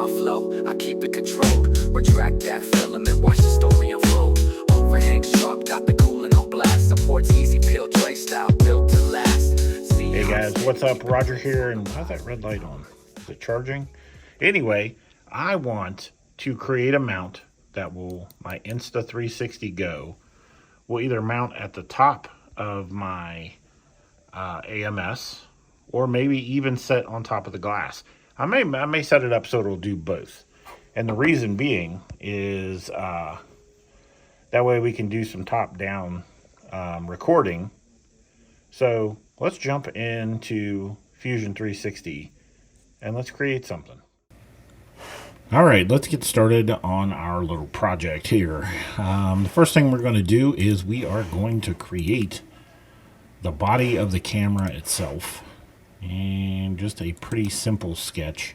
my flow, I keep it controlled. Retract that film and watch the story unfold. Overhang sharp, got the cooling on blast. Supports easy peel tray style, built to last. Hey guys, what's up? Roger here. And how's that red light on? Is it charging? Anyway, I want to create a mount that will, my Insta360 Go, will either mount at the top of my AMS, or maybe even set on top of the glass. I may set it up so it'll do both. And the reason being is that way we can do some top-down recording. So let's jump into Fusion 360 and let's create something. All right, let's get started on our little project here. The first thing we're going to do is we are going to create the body of the camera itself, and just a pretty simple sketch.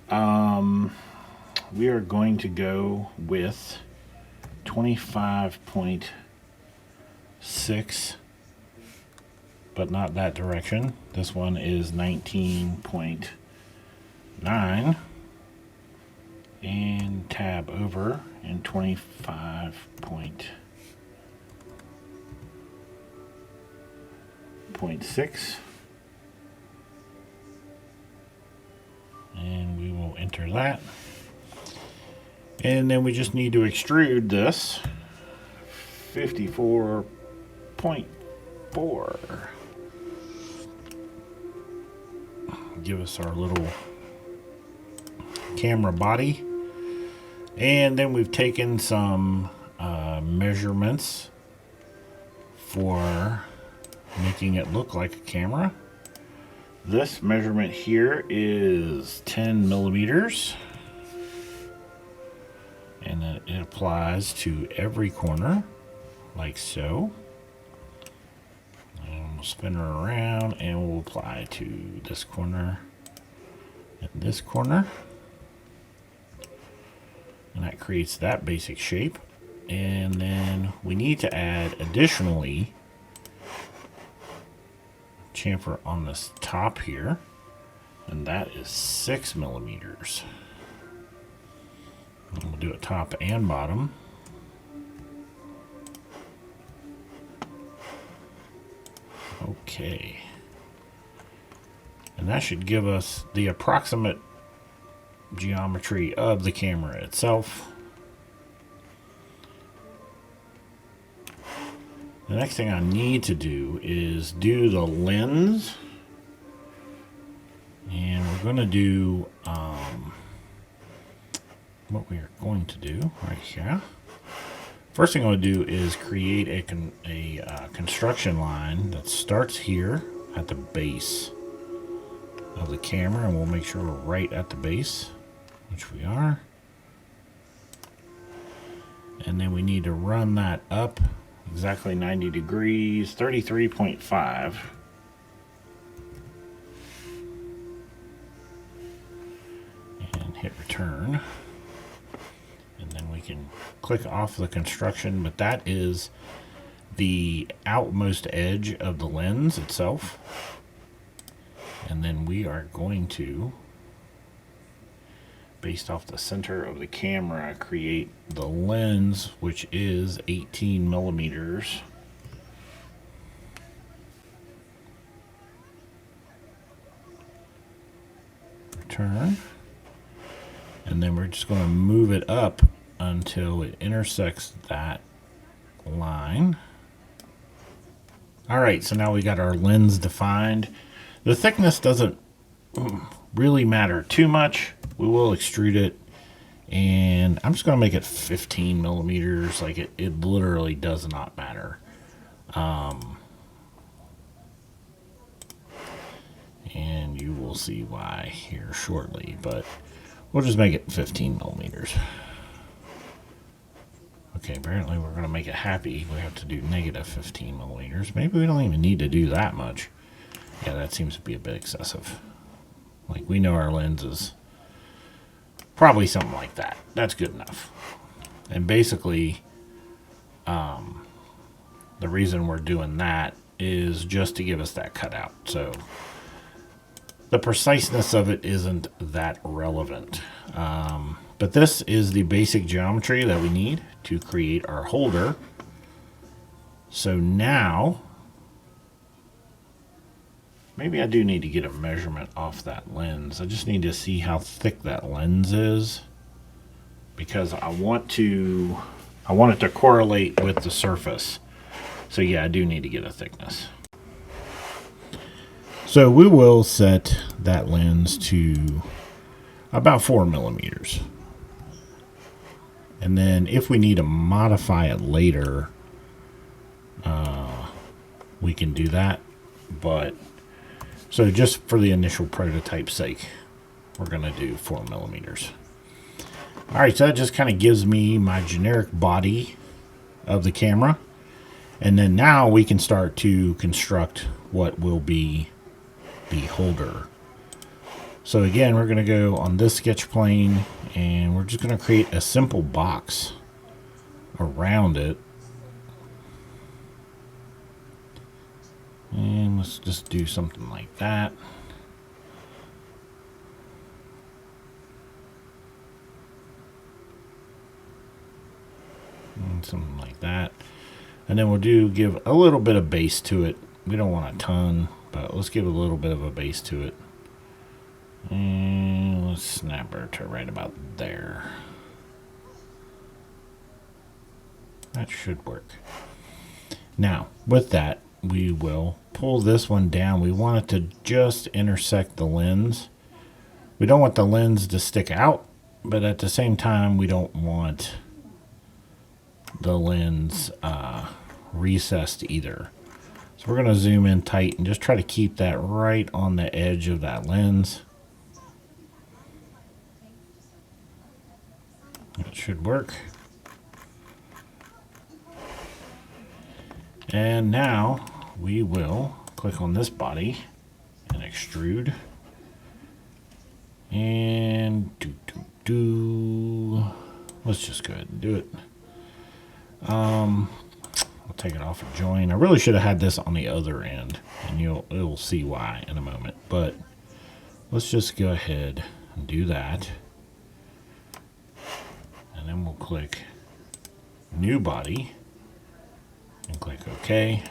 We are going to go with 25.6, but not that direction. This one is 19.9, and tab over and 25.6, and we will enter that. And then we just need to extrude this 54.4. Give us our little camera body. And then we've taken some measurements for making it look like a camera. This measurement here is 10 millimeters. And then it applies to every corner, like so. And we'll spin her around and we'll apply to this corner and this corner. And that creates that basic shape. And then we need to add additionally chamfer on this top here, and that is 6 millimeters. And we'll do it top and bottom. Okay. And that should give us the approximate geometry of the camera itself. The next thing I need to do is do the lens, and we're going to do what we are going to do right here. First thing I'm going to do is create a construction line that starts here at the base of the camera, and we'll make sure we're right at the base, which we are. And then we need to run that up exactly 90 degrees, 33.5. And hit return. And then we can click off the construction, but that is the outmost edge of the lens itself. And then we are going to, based off the center of the camera, create the lens, which is 18 millimeters. Return. And then we're just going to move it up until it intersects that line. All right, so now we got our lens defined. The thickness doesn't really matter too much. We will extrude it, and I'm just going to make it 15 millimeters. Like it literally does not matter. And you will see why here shortly, but we'll just make it 15 millimeters. Okay, apparently we're going to make it happy. We have to do negative 15 millimeters. Maybe we don't even need to do that much. Yeah, that seems to be a bit excessive. Like, we know our lens is probably something like that. That's good enough. And basically, the reason we're doing that is just to give us that cutout. So the preciseness of it isn't that relevant. But this is the basic geometry that we need to create our holder. So now, maybe I do need to get a measurement off that lens. I just need to see how thick that lens is, because I want it to correlate with the surface. So yeah, I do need to get a thickness. So we will set that lens to about 4 millimeters. And then if we need to modify it later, we can do that. But so just for the initial prototype sake, we're going to do 4 millimeters. All right, so that just kind of gives me my generic body of the camera. And then now we can start to construct what will be the holder. So again, we're going to go on this sketch plane and we're just going to create a simple box around it. And let's just do something like that. And something like that. And then we'll give a little bit of base to it. We don't want a ton, but let's give a little bit of a base to it. And let's snap her to right about there. That should work. Now, with that, we will pull this one down. We want it to just intersect the lens. We don't want the lens to stick out, but at the same time, we don't want the lens recessed either. So we're going to zoom in tight and just try to keep that right on the edge of that lens. That should work. And now we will click on this body and extrude. And let's just go ahead and do it. I'll take it off a join. I really should have had this on the other end, and you'll see why in a moment. But let's just go ahead and do that. And then we'll click New Body and click OK.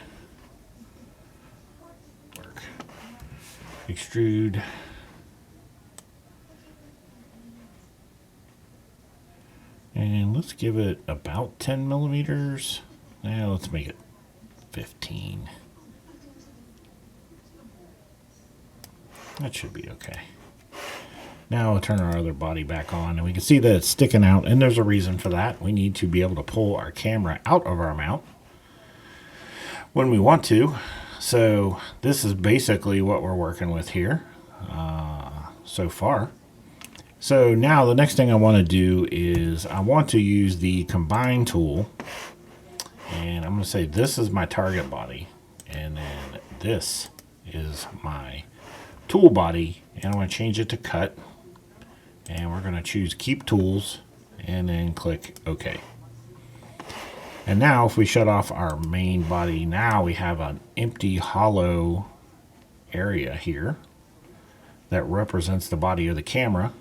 Work. Extrude. And let's give it about 10 millimeters. Now let's make it 15. That should be okay. Now we'll turn our other body back on, and we can see that it's sticking out, and there's a reason for that. We need to be able to pull our camera out of our mount when we want to. So this is basically what we're working with here so far. So now the next thing I want to do is I want to use the combine tool, and I'm going to say this is my target body, and then this is my tool body, and I'm going to change it to cut, and we're going to choose keep tools and then click OK. And now if we shut off our main body, now we have an empty hollow area here that represents the body of the camera.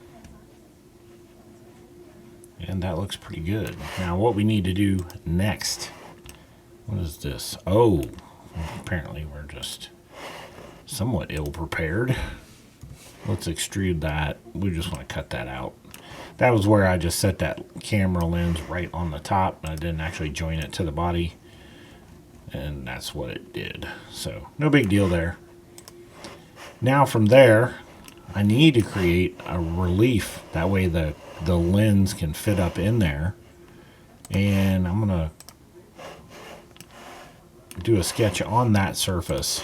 And that looks pretty good. Now what we need to do next, what is this? Oh, apparently we're just somewhat ill prepared. Let's extrude that. We just want to cut that out. That was where I just set that camera lens right on the top, and I didn't actually join it to the body, and that's what it did. So no big deal there. Now from there, I need to create a relief. That way the lens can fit up in there. And I'm gonna do a sketch on that surface,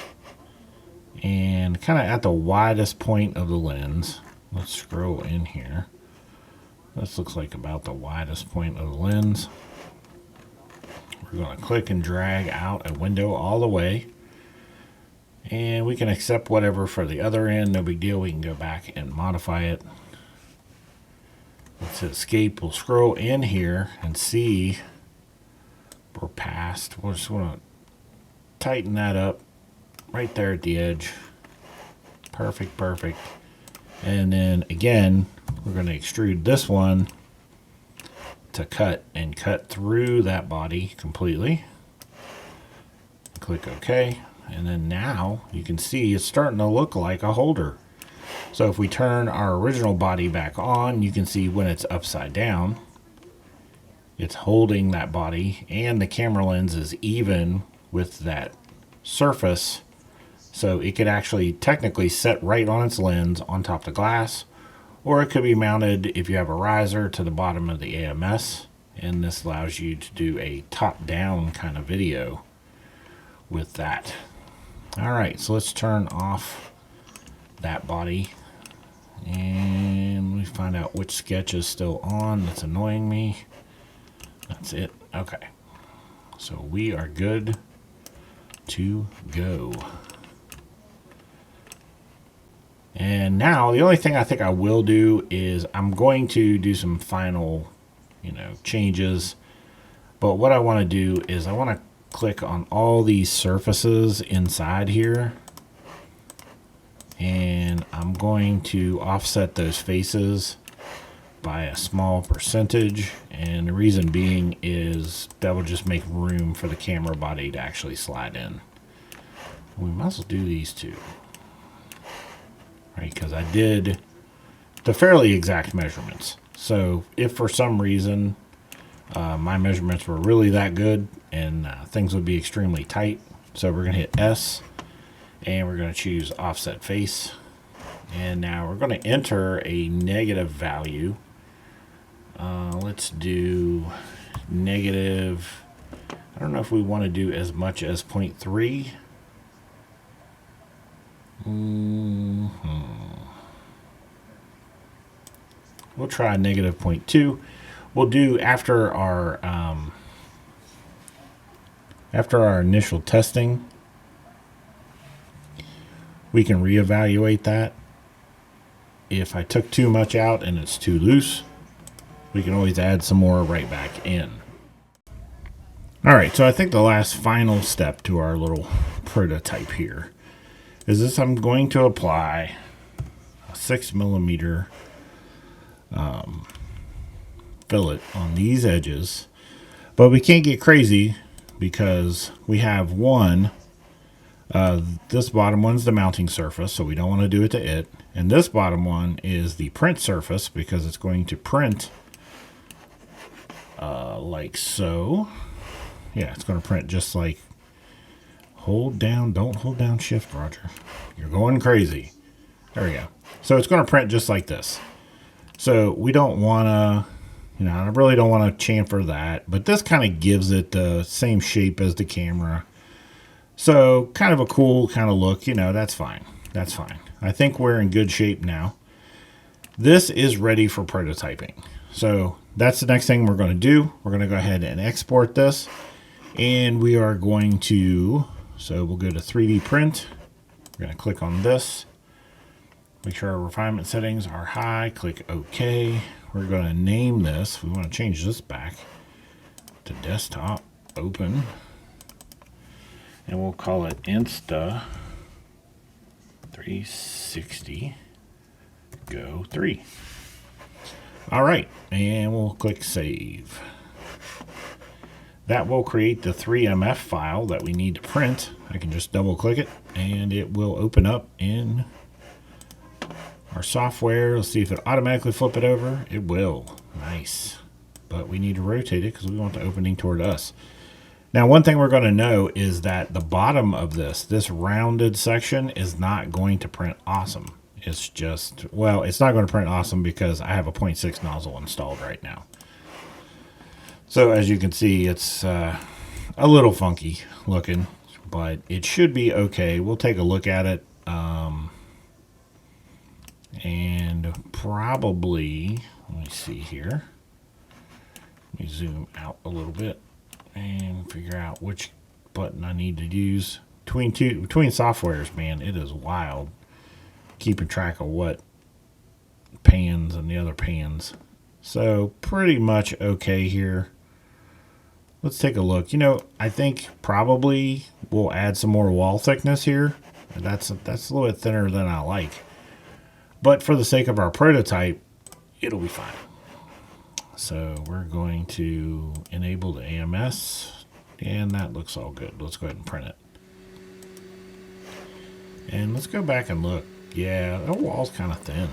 and kind of at the widest point of the lens. Let's scroll in here. This looks like about the widest point of the lens. We're going to click and drag out a window all the way. And we can accept whatever for the other end. No big deal. We can go back and modify it. Let's hit escape. We'll scroll in here and see we're past. We're just going to tighten that up right there at the edge. Perfect, perfect. And then again, we're going to extrude this one to cut and cut through that body completely. Click OK. And then now you can see it's starting to look like a holder. So if we turn our original body back on, you can see when it's upside down, it's holding that body, and the camera lens is even with that surface. So it could actually technically set right on its lens on top of the glass, or it could be mounted if you have a riser to the bottom of the AMS. And this allows you to do a top-down kind of video with that. All right, so let's turn off that body. And let me find out which sketch is still on. That's annoying me. That's it. Okay. So we are good to go. And now the only thing I think I will do is I'm going to do some final, changes. But what I want to do is I want to click on all these surfaces inside here. And I'm going to offset those faces by a small percentage. And the reason being is that will just make room for the camera body to actually slide in. We might as well do these two. Right, because I did the fairly exact measurements. So if for some reason my measurements were really that good and things would be extremely tight, so we're going to hit S and we're going to choose offset face. And now we're going to enter a negative value. Let's do negative. I don't know if we want to do as much as 0.3. We'll try negative 0.2. We'll do after our initial testing. We can reevaluate that. If I took too much out and it's too loose, we can always add some more right back in. All right, so I think the last final step to our little prototype here is this. I'm going to apply a 6mm fillet on these edges, but we can't get crazy because we have one. This bottom one's the mounting surface, so we don't want to do it to it. And this bottom one is the print surface because it's going to print like so. Yeah, it's going to print just like, don't hold down shift, Roger. You're going crazy. There we go. So it's going to print just like this. So we don't want to, I really don't want to chamfer that, but this kind of gives it the same shape as the camera. So kind of a cool kind of look, that's fine. That's fine. I think we're in good shape now. This is ready for prototyping. So that's the next thing we're going to do. We're going to go ahead and export this, and we are going to, so we'll go to 3D print. We're going to click on this. Make sure our refinement settings are high. Click OK. We're going to name this. We want to change this back to desktop. Open. And we'll call it Insta360 Go 3. All right, and we'll click Save. That will create the 3MF file that we need to print. I can just double click it and it will open up in our software. Let's see if it automatically flip it over. It will. Nice. But we need to rotate it because we want the opening toward us. Now, one thing we're going to know is that the bottom of this rounded section is not going to print awesome. It's just, well, it's not going to print awesome because I have a 0.6 nozzle installed right now. So as you can see, it's a little funky looking, but it should be okay. We'll take a look at it. And probably, let me see here. Let me zoom out a little bit and figure out which button I need to use. Between softwares, man, it is wild keeping track of what pans and the other pans. So pretty much okay here. Let's take a look. I think probably we'll add some more wall thickness here And that's a little bit thinner than I like. But for the sake of our prototype, it'll be fine. So we're going to enable the AMS, and that looks all good. Let's go ahead and print it. And let's go back and look. Yeah, that wall's kind of thin.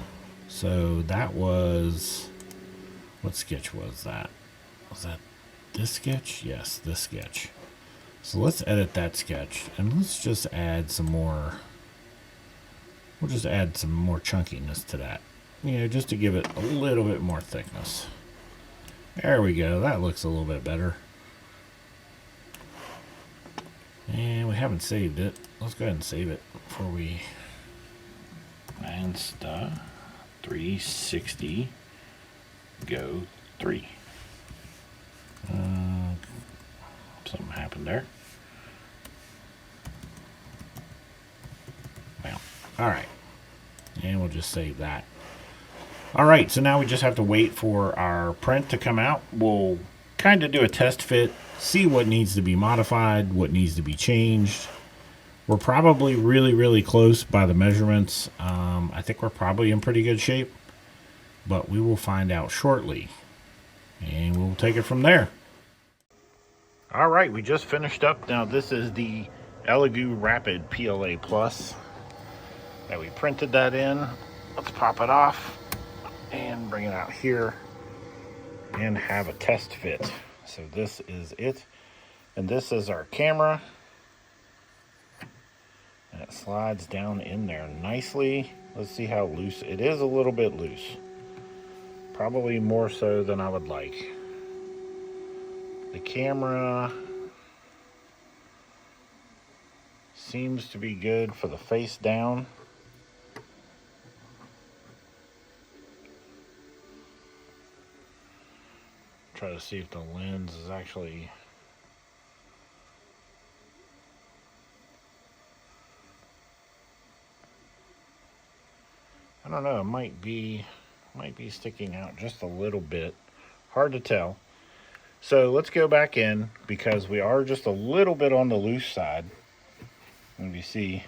So that was, what sketch was that? Was that this sketch? Yes, this sketch. So let's edit that sketch, and let's just add some more. We'll just add some more chunkiness to that. You know, just to give it a little bit more thickness. There we go. That looks a little bit better. And we haven't saved it. Let's go ahead and save it before we... Insta360 Go 3. Something happened there. Well, all right. And we'll just save that. All right, so now we just have to wait for our print to come out. We'll kind of do a test fit, see what needs to be modified, what needs to be changed. We're probably really close by the measurements. I think we're probably in pretty good shape, but we will find out shortly, and we'll take it from there. All right, we just finished up. Now this is the Elegoo Rapid PLA Plus that we printed that in. Let's pop it off and bring it out here and have a test fit. So this is it, and this is our camera, and it slides down in there nicely. Let's see how loose it is. A little bit loose, probably more so than I would like. The camera seems to be good for the face down. Try to see if the lens is actually... I don't know, it might be sticking out just a little bit. Hard to tell. So let's go back in, because we are just a little bit on the loose side. And you see,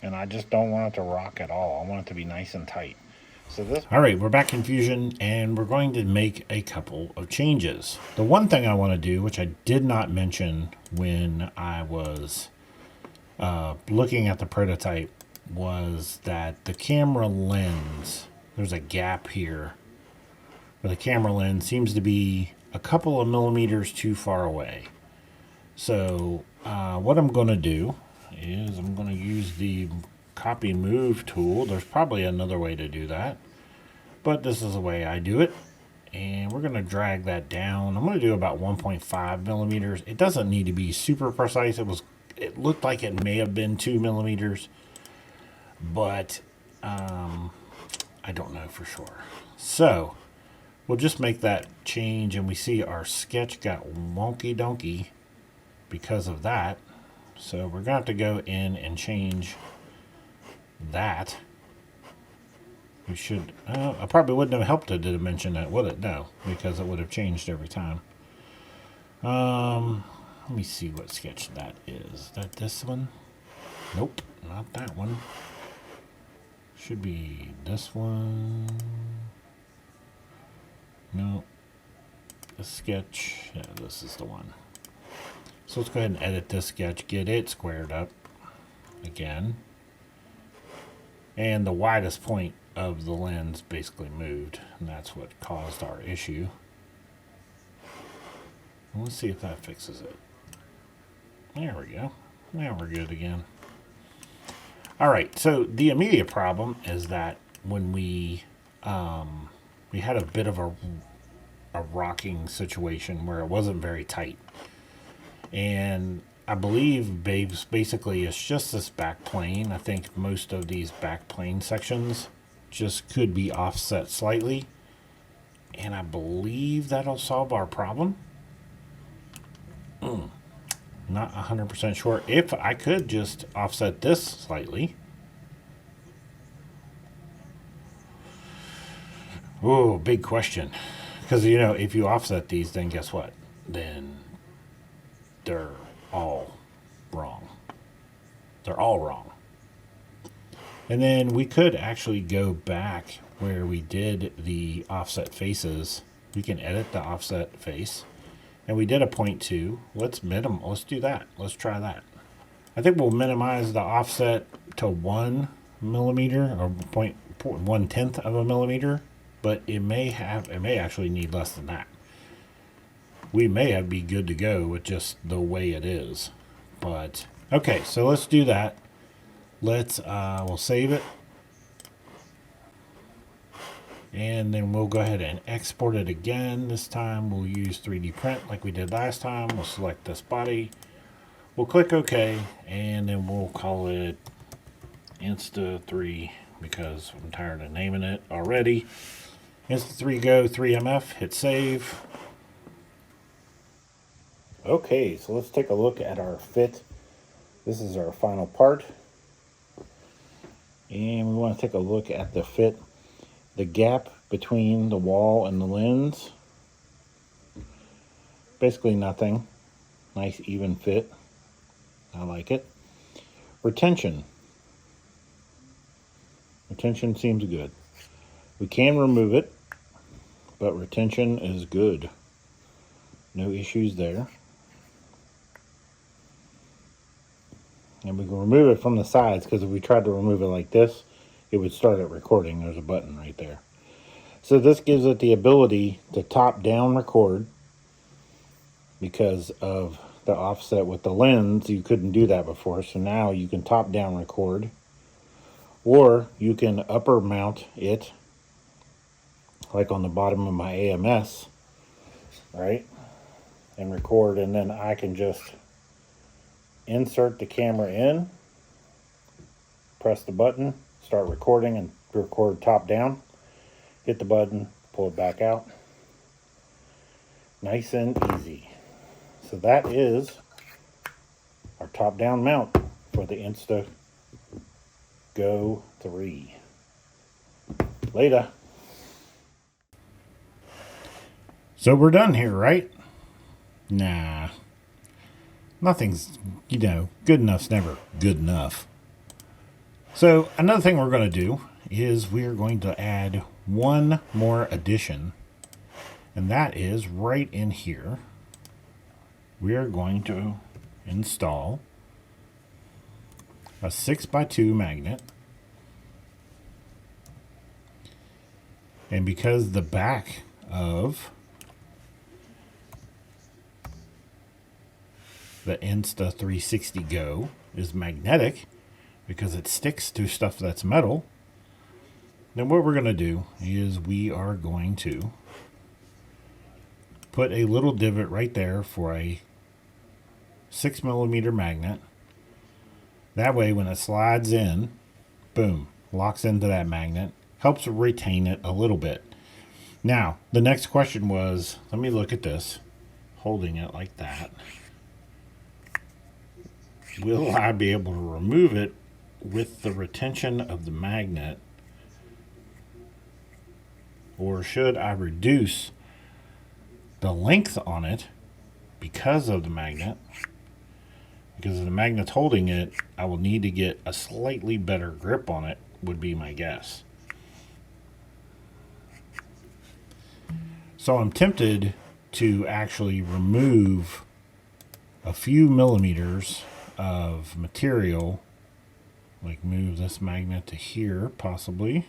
and I just don't want it to rock at all. I want it to be nice and tight. So this... All right, we're back in Fusion, and we're going to make a couple of changes. The one thing I want to do, which I did not mention when I was looking at the prototype, was that the camera lens, there's a gap here where the camera lens seems to be a couple of millimeters too far away. So what I'm going to do is I'm going to use the copy move tool. There's probably another way to do that, but this is the way I do it. And we're going to drag that down. I'm going to do about 1.5 millimeters. It doesn't need to be super precise. It looked like it may have been 2 millimeters, but I don't know for sure. So we'll just make that change, and we see our sketch got wonky donkey because of that. So we're going to have to go in and change that. We should, I probably wouldn't have helped it to mention that, would it? No, because it would have changed every time. Let me see what sketch that is. Is that this one? Nope, not that one. Should be this one. No, the sketch, yeah, this is the one. So let's go ahead and edit this sketch, get it squared up again. And the widest point of the lens basically moved, and that's what caused our issue. And let's see if that fixes it. There we go. Now we're good again. All right, so the immediate problem is that when we had a bit of a rocking situation where it wasn't very tight. And I believe basically it's just this back plane. I think most of these back plane sections just could be offset slightly, and I believe that'll solve our problem. Not 100% sure. If I could just offset this slightly. Oh, big question. Because, you know, if you offset these, then guess what? Then they're all wrong. They're all wrong. And then we could actually go back where we did the offset faces. We can edit the offset face. And we did a 0.2. Let's do that. Let's try that. I think we'll minimize the offset to 1 millimeter or 1/10 of a millimeter, but it may actually need less than that. We may be good to go with just the way it is. But okay, so let's do that. We'll save it. And then we'll go ahead and export it again. This time we'll use 3D print like we did last time. We'll select this body. We'll click OK, and then we'll call it Insta3 because I'm tired of naming it already. Insta3 Go 3MF, hit save. Okay, so let's take a look at our fit. This is our final part. And we want to take a look at the fit. The gap between the wall and the lens. Basically nothing. Nice even fit. I like it. Retention. Retention seems good. We can remove it, but retention is good. No issues there. And we can remove it from the sides because if we tried to remove it like this, it would start it recording. There's a button right there. So this gives it the ability to top down record because of the offset with the lens. You couldn't do that before, so now you can top down record, or you can upper mount it like on the bottom of my AMS, right, and record, and then I can just insert the camera in, press the button, start recording, and record top down, hit the button, pull it back out. Nice and easy. So that is our top down mount for the Insta Go 3. Later. So we're done here, right? Nah. Nothing's, good enough's never good enough. So another thing we're going to do is we're going to add one more addition, and that is right in here. We are going to install a 6x2 magnet, and because the back of the Insta360 Go is magnetic because it sticks to stuff that's metal, then what we're going to do is we are going to put a little divot right there for a 6mm magnet. That way when it slides in, boom, locks into that magnet, helps retain it a little bit. Now, the next question was, let me look at this, holding it like that. Will I be able to remove it with the retention of the magnet, or should I reduce the length on it because of the magnet? Because if the magnet's holding it, I will need to get a slightly better grip on it, would be my guess. So I'm tempted to actually remove a few millimeters of material, like move this magnet to here possibly,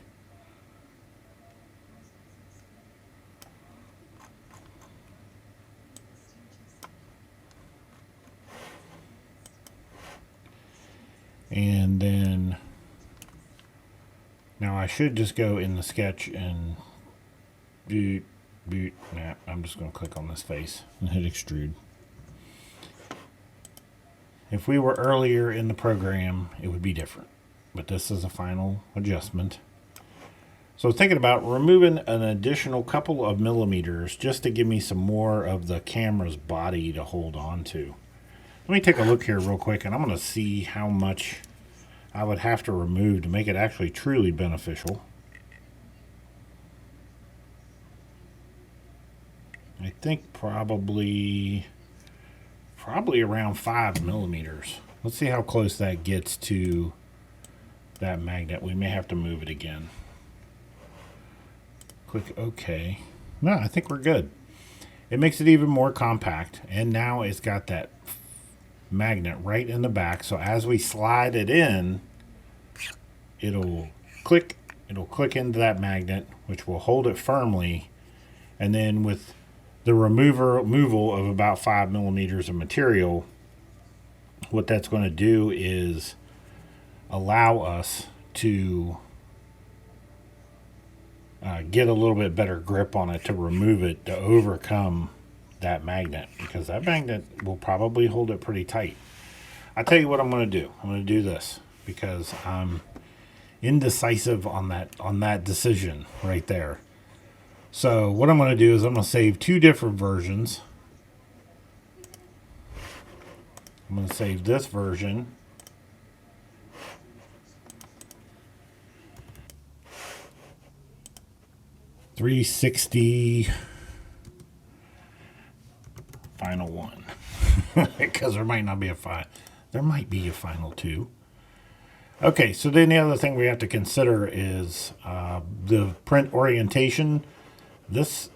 and then now I should just go in the sketch and I'm just going to click on this face and hit extrude. If we were earlier in the program, it would be different, but this is a final adjustment. So thinking about removing an additional couple of millimeters just to give me some more of the camera's body to hold on to. Let me take a look here real quick, and I'm going to see how much I would have to remove to make it actually truly beneficial. I think probably around 5 millimeters. Let's see how close that gets to that magnet. We may have to move it again. Click OK. No, I think we're good. It makes it even more compact, and now it's got that magnet right in the back, so as we slide it in, it'll click into that magnet, which will hold it firmly, and then with the removal of about 5 millimeters of material, what that's going to do is allow us to get a little bit better grip on it to remove it, to overcome that magnet, because that magnet will probably hold it pretty tight. I'll tell you what I'm going to do. I'm going to do this because I'm indecisive on that decision right there. So what I'm going to do is I'm going to save two different versions. I'm going to save this version. .360 final one. Because there might not be a final. There might be a final two. Okay, so then the other thing we have to consider is the print orientation. This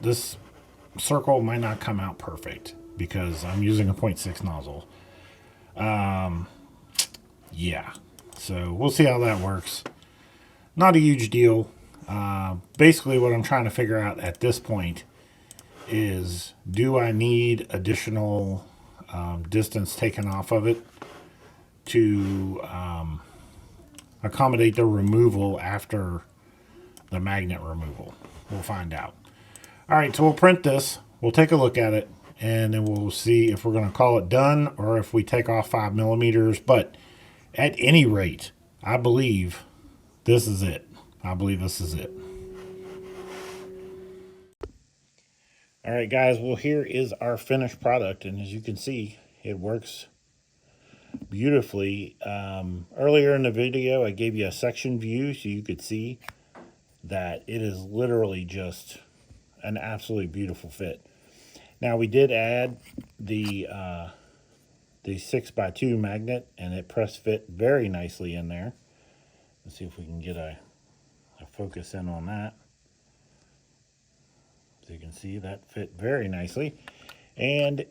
circle might not come out perfect because I'm using a 0.6 nozzle. Yeah, so we'll see how that works. Not a huge deal. Basically what I'm trying to figure out at this point is, do I need additional distance taken off of it to accommodate the removal after the magnet removal? We'll find out. All right, so we'll print this, we'll take a look at it, and then we'll see if we're going to call it done or if we take off 5 millimeters. But at any rate, I believe this is it. I believe this is it. All right, guys, well, here is our finished product, and as you can see, it works beautifully. Earlier in the video, I gave you a section view so you could see that it is literally just an absolutely beautiful fit. Now, we did add the 6x2 magnet, and it press fit very nicely in there. Let's see if we can get a focus in on that. So you can see that fit very nicely, and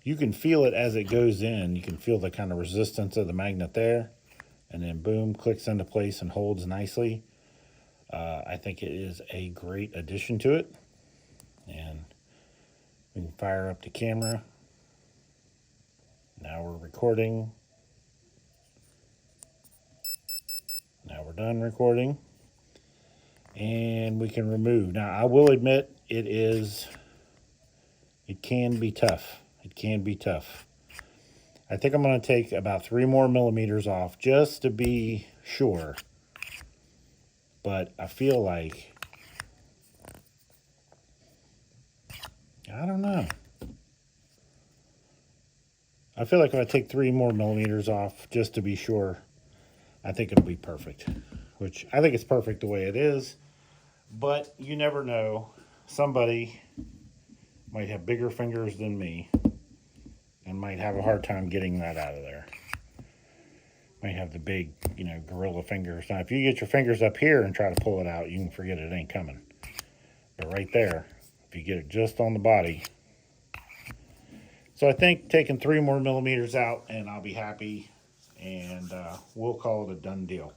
you can feel it as it goes in. You can feel the kind of resistance of the magnet there, and then boom, clicks into place and holds nicely. I think it is a great addition to it, and we can fire up the camera. Now we're recording. Now we're done recording, and we can remove. Now I will admit it can be tough. It can be tough. I think I'm going to take about 3 more millimeters off just to be sure. But I feel like, I don't know. I feel like if I take 3 more millimeters off just to be sure, I think it'll be perfect. Which I think it's perfect the way it is. But you never know. Somebody might have bigger fingers than me and might have a hard time getting that out of there. Might have the big, gorilla fingers. Now, if you get your fingers up here and try to pull it out, you can forget it ain't coming. But right there, if you get it just on the body. So I think taking 3 more millimeters out and I'll be happy, and we'll call it a done deal.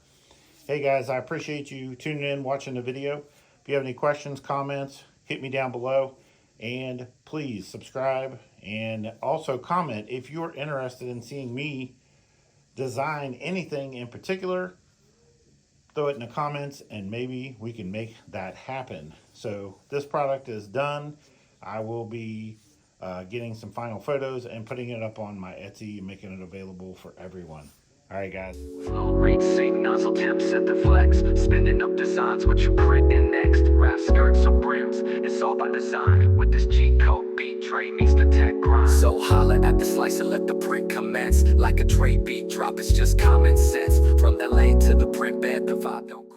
Hey guys, I appreciate you tuning in, watching the video. If you have any questions, comments, hit me down below. And please subscribe and also comment if you're interested in seeing me design anything in particular. Throw it in the comments and maybe we can make that happen. So this product is done. I will be getting some final photos and putting it up on my Etsy and making it available for everyone. All right, guys. Flow rate, sync, nozzle temp, set the flex. Spinning up designs, what you printing next? Wrap skirts or brims, it's all by design. With this cheat code, beat tray meets the tech grind. So holla at the slice and let the print commence. Like a tray beat drop, it's just common sense. From LA to the print bed, the vibe don't